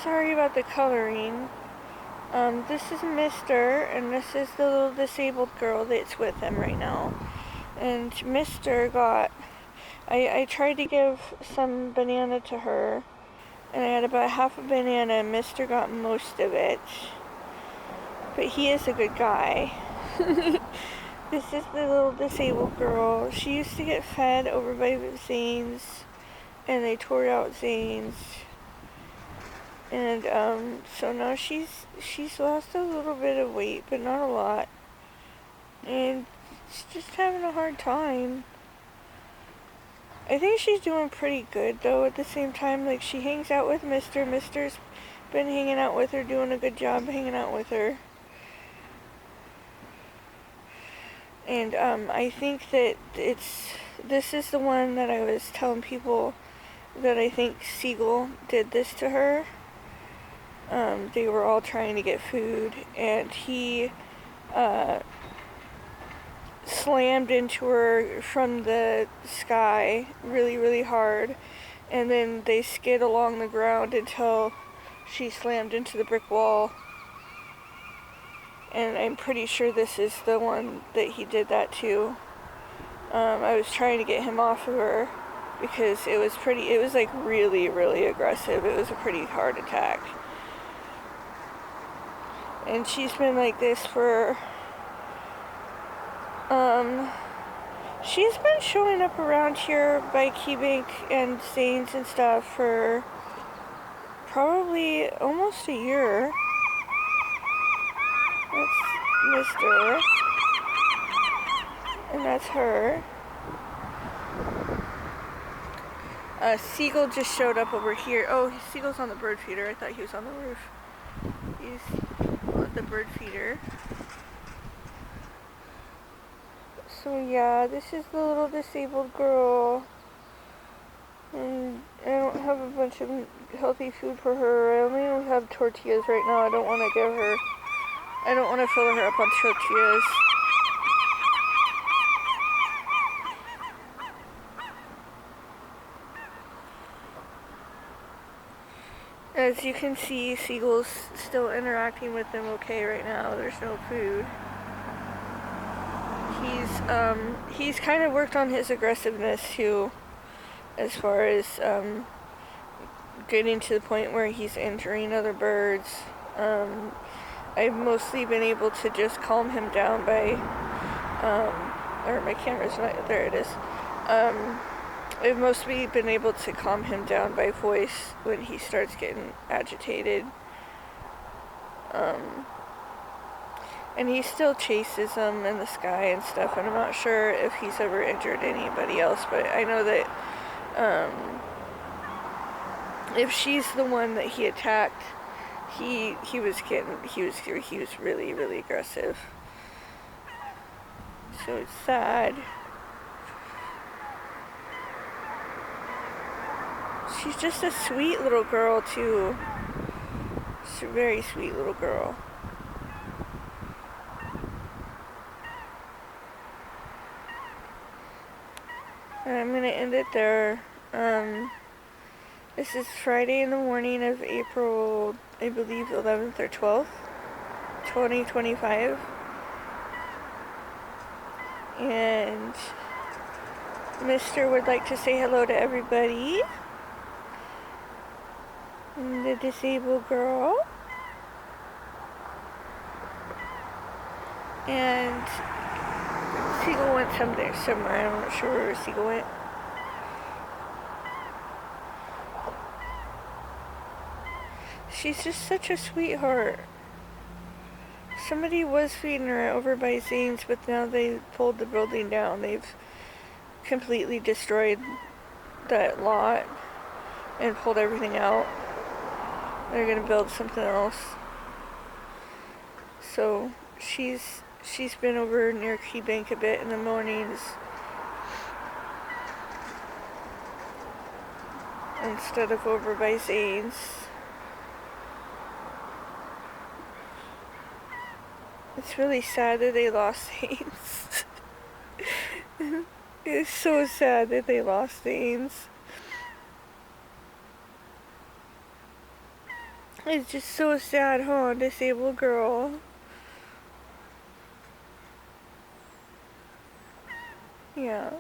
sorry about the coloring. This is Mister, and this is the little disabled girl that's with him right now. And Mister got, I tried to give some banana to her, and I had about half a banana, and Mister got most of it. But he is a good guy. This is the little disabled girl. She used to get fed over by Zane's, and they tore out Zane's. And so now she's lost a little bit of weight, but not a lot. And she's just having a hard time. I think she's doing pretty good though at the same time. Like, she hangs out with Mister. Mister's been hanging out with her, doing a good job hanging out with her. And I think that this is the one that I was telling people that I think Seagull did this to her. They were all trying to get food, and he slammed into her from the sky really, really hard, and then they skid along the ground until she slammed into the brick wall. And I'm pretty sure this is the one that he did that to. I was trying to get him off of her because it was like really, really aggressive. It was a pretty hard attack. And she's been like this for, she's been showing up around here by Key Bank and Zane's and stuff for probably almost a year. That's Mister. And that's her. Seagull just showed up over here. Oh, Seagull's on the bird feeder. I thought he was on the roof. He's on the bird feeder. So yeah, this is the little disabled girl. And I don't have a bunch of healthy food for her. I only have tortillas right now. I don't want to fill her up on tortillas. As you can see, Seagull's still interacting with them okay right now. There's no food. He's kind of worked on his aggressiveness too, as far as getting to the point where he's injuring other birds. I've mostly been able to just calm him down by, or my camera's not, there it is. I've mostly been able to calm him down by voice when he starts getting agitated. And he still chases them in the sky and stuff, and I'm not sure if he's ever injured anybody else, but I know that if she's the one that he attacked, he was really, really aggressive. So it's sad. She's just a sweet little girl too. She's a very sweet little girl. And I'm gonna end it there. This is Friday in the morning of April, I believe 11th or 12th, 2025. And Mister would like to say hello to everybody. And the disabled girl. And Seagull went somewhere. I'm not sure where Seagull went. She's just such a sweetheart. Somebody was feeding her over by Zane's, but now they pulled the building down. They've completely destroyed that lot and pulled everything out. They're gonna build something else. So she's been over near Key Bank a bit in the mornings instead of over by Zane's. It's really sad that they lost Zane's. It's so sad that they lost Zane's. It's just so sad, huh? Disabled girl. Yeah.